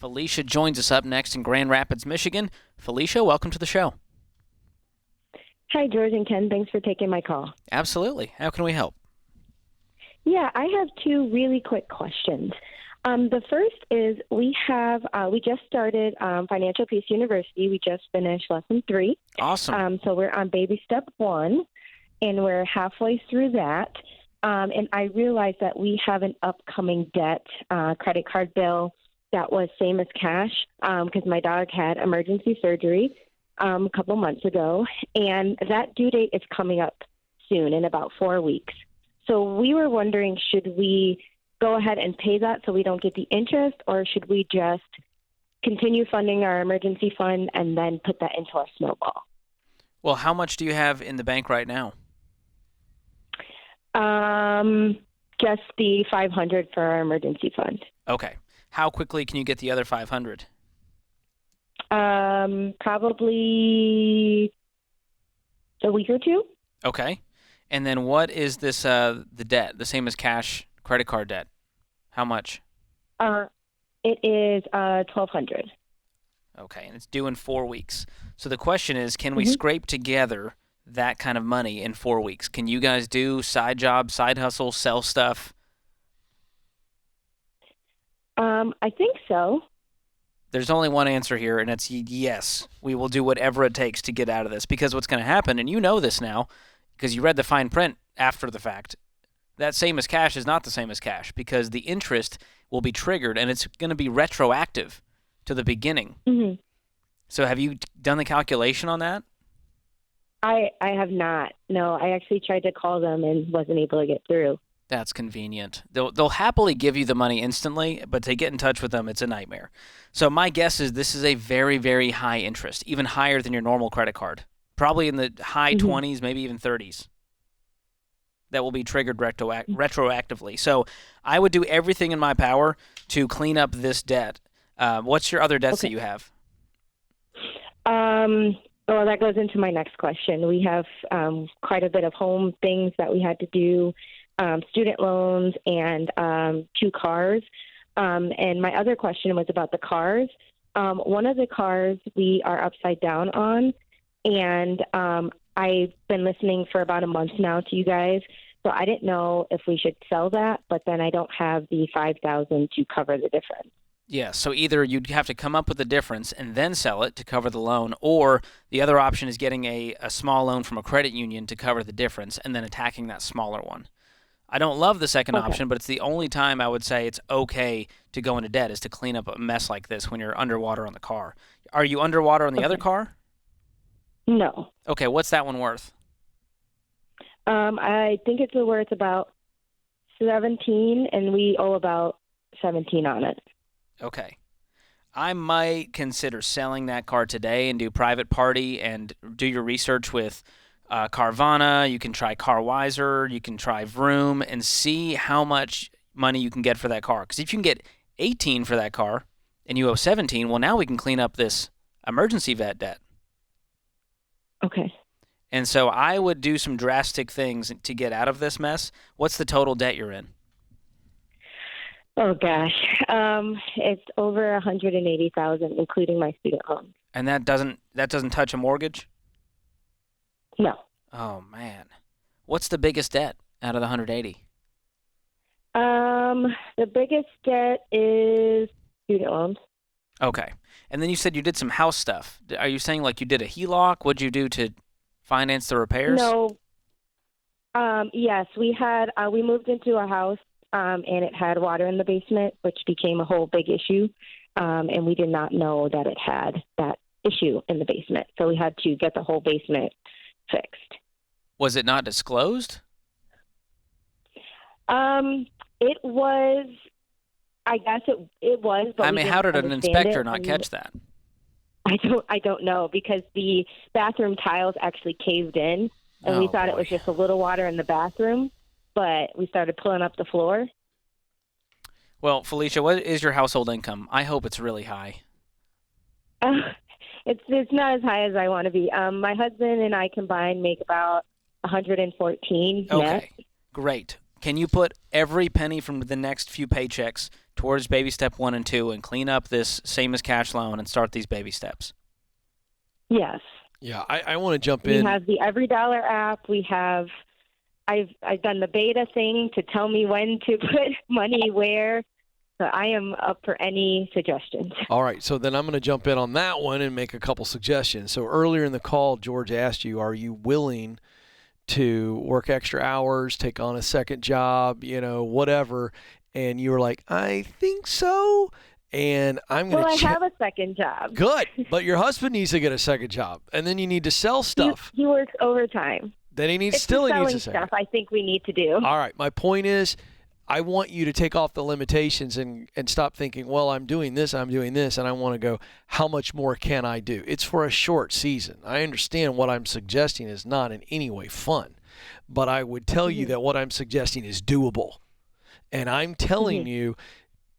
Felicia joins us up next in Grand Rapids, Michigan. Felicia, welcome to the show. Hi, George and Ken. Thanks for taking my call. Absolutely. How can we help? Yeah, I have two really quick questions. The first is we just started Financial Peace University. We just finished lesson 3. Awesome. So we're on baby step 1, and we're halfway through that. And I realized that we have an upcoming debt credit card bill that was same as cash because my dog had emergency surgery a couple months ago, and that due date is coming up soon in about 4 weeks. So we were wondering, should we go ahead and pay that so we don't get the interest, or should we just continue funding our emergency fund and then put that into our snowball? Well, how much do you have in the bank right now? Just the $500 for our emergency fund. Okay. How quickly can you get the other $500? Probably a week or two. Okay. And then what is this, the debt, the same as cash credit card debt? How much? It is $1,200. Okay, and it's due in 4 weeks. So the question is, can we scrape together that kind of money in 4 weeks? Can you guys do side jobs, side hustle, sell stuff? I think so. There's only one answer here, and it's yes. We will do whatever it takes to get out of this, because what's going to happen, and you know this now, because you read the fine print after the fact, that same as cash is not the same as cash, because the interest will be triggered, and it's going to be retroactive to the beginning. Mm-hmm. So have you done the calculation on that? I have not. No, I actually tried to call them and wasn't able to get through. That's convenient. They'll happily give you the money instantly, but to get in touch with them, it's a nightmare. So my guess is this is a very, very high interest, even higher than your normal credit card. Probably in the high 20s, maybe even 30s. That will be triggered retroactively. So I would do everything in my power to clean up this debt. What's your other debts that you have? Well, that goes into my next question. We have quite a bit of home things that we had to do, student loans and 2 cars. And my other question was about the cars. One of the cars we are upside down on, and I've been listening for about a month now to you guys, so I didn't know if we should sell that, but then I don't have the $5,000 to cover the difference. Yeah, so either you'd have to come up with the difference and then sell it to cover the loan, or the other option is getting a small loan from a credit union to cover the difference and then attacking that smaller one. I don't love the second option, but it's the only time I would say it's okay to go into debt is to clean up a mess like this when you're underwater on the car. Are you underwater on the other car? No. Okay, what's that one worth? I think it's worth about 17, and we owe about 17 on it. Okay. I might consider selling that car today and do private party and do your research with Carvana. You can try CarWiser. You can try Vroom and see how much money you can get for that car. Because if you can get 18 for that car and you owe 17, well, now we can clean up this emergency vet debt. Okay. And so I would do some drastic things to get out of this mess. What's the total debt you're in? Oh gosh, it's over $180,000, including my student loan. And that doesn't touch a mortgage? No. Oh man, what's the biggest debt out of the 180? The biggest debt is student loans. Okay, and then you said you did some house stuff. Are you saying like you did a HELOC? What'd you do to finance the repairs? No. Yes, we moved into a house. And it had water in the basement, which became a whole big issue. And we did not know that it had that issue in the basement. So we had to get the whole basement fixed. Was it not disclosed? It was, I guess it was. But I mean, how did an inspector not catch that? I don't know, because the bathroom tiles actually caved in, and we thought it was just a little water in the bathroom. But we started pulling up the floor. Well, Felicia, what is your household income? I hope it's really high. It's not as high as I want to be. My husband and I combined make about $114 net. Okay, great. Can you put every penny from the next few paychecks towards baby step 1 and 2 and clean up this same as cash loan and start these baby steps? Yes. Yeah, I want to jump We in. have the Every Dollar app. I've done the beta thing to tell me when to put money where. So I am up for any suggestions. All right, so then I'm going to jump in on that one and make a couple suggestions. So earlier in the call, George asked you, are you willing to work extra hours, take on a second job, whatever? And you were like, I think so. And I'm going to I have a second job. Good, but your husband needs to get a second job, and then you need to sell stuff. He works overtime. Then he needs It's still the he needs selling a second. stuff I think we need to do. All right, my point is, I want you to take off the limitations and stop thinking, well, I'm doing this, and I want to go, how much more can I do? It's for a short season. I understand what I'm suggesting is not in any way fun, but I would tell you that what I'm suggesting is doable. And I'm telling you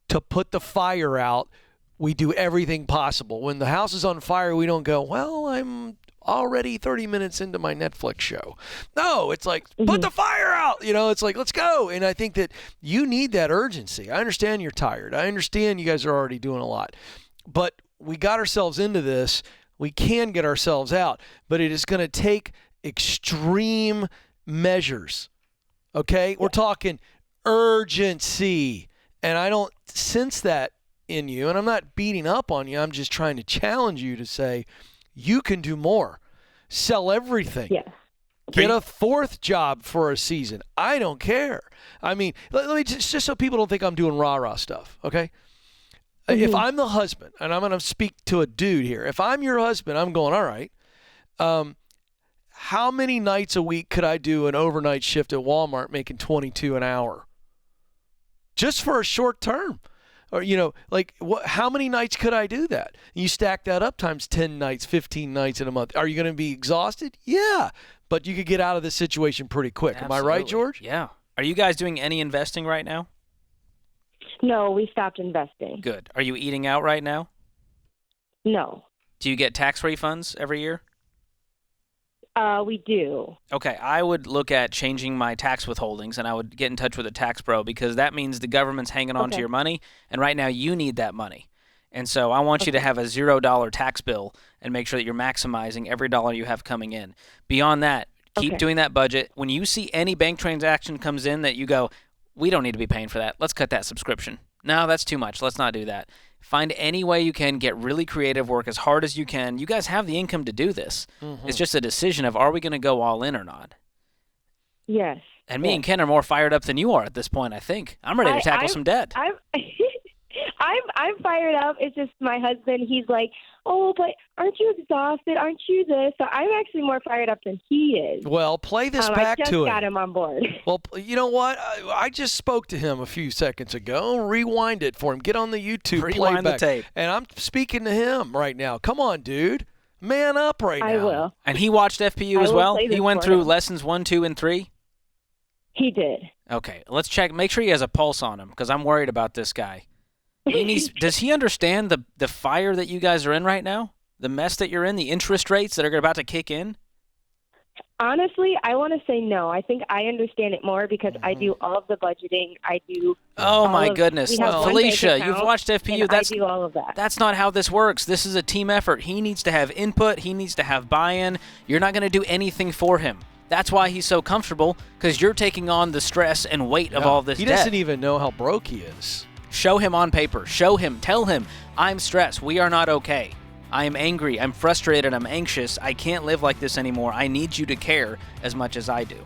to put the fire out. We do everything possible. When the house is on fire, we don't go, well, I'm already 30 minutes into my Netflix show. No, it's like, put the fire out. It's like, let's go. And I think that you need that urgency. I understand you're tired. I understand you guys are already doing a lot. But we got ourselves into this. We can get ourselves out. But it is going to take extreme measures. Okay? We're talking urgency. And I don't sense that in you. And I'm not beating up on you. I'm just trying to challenge you to say, you can do more. Sell everything. Yes. Get a fourth job for a season. I don't care. I mean, let me just so people don't think I'm doing rah-rah stuff, okay? If I'm the husband, and I'm going to speak to a dude here. If I'm your husband, I'm going, all right, how many nights a week could I do an overnight shift at Walmart making $22 an hour? Just for a short term. Or, how many nights could I do that? You stack that up times 10 nights, 15 nights in a month. Are you going to be exhausted? Yeah. But you could get out of this situation pretty quick. Absolutely. Am I right, George? Yeah. Are you guys doing any investing right now? No, we stopped investing. Good. Are you eating out right now? No. Do you get tax refunds every year? We do. Okay, I would look at changing my tax withholdings, and I would get in touch with a tax pro because that means the government's hanging on to your money, and right now you need that money. And so I want you to have a $0 tax bill and make sure that you're maximizing every dollar you have coming in. Beyond that, keep doing that budget. When you see any bank transaction comes in that you go, we don't need to be paying for that. Let's cut that subscription. No, that's too much. Let's not do that. Find any way you can, get really creative, work as hard as you can. You guys have the income to do this. It's just a decision of, are we going to go all in or not? Yes. And me and Ken are more fired up than you are at this point, I think. I'm ready to tackle some debt. I'm fired up. It's just my husband. He's like, oh, but aren't you exhausted? Aren't you this? So I'm actually more fired up than he is. Well, play this back to him. I just got him on board. Well, you know what? I just spoke to him a few seconds ago. Rewind it for him. Get on the YouTube Rewind playback. the tape. And I'm speaking to him right now. Come on, dude. Man up right now. I will. And he watched FPU as well? He went through him. lessons 1, 2, and 3? He did. Okay, let's check. Make sure he has a pulse on him because I'm worried about this guy. Does he understand the fire that you guys are in right now? The mess that you're in, the interest rates that are about to kick in? Honestly, I want to say no. I think I understand it more because I do all of the budgeting. I do. Oh my goodness, Felicia, you've watched FPU. I do all of that. That's not how this works. This is a team effort. He needs to have input. He needs to have buy-in. You're not going to do anything for him. That's why he's so comfortable, because you're taking on the stress and weight of all this debt. He doesn't even know how broke he is. Show him on paper. Show him. Tell him, I'm stressed. We are not okay. I am angry. I'm frustrated. I'm anxious. I can't live like this anymore. I need you to care as much as I do.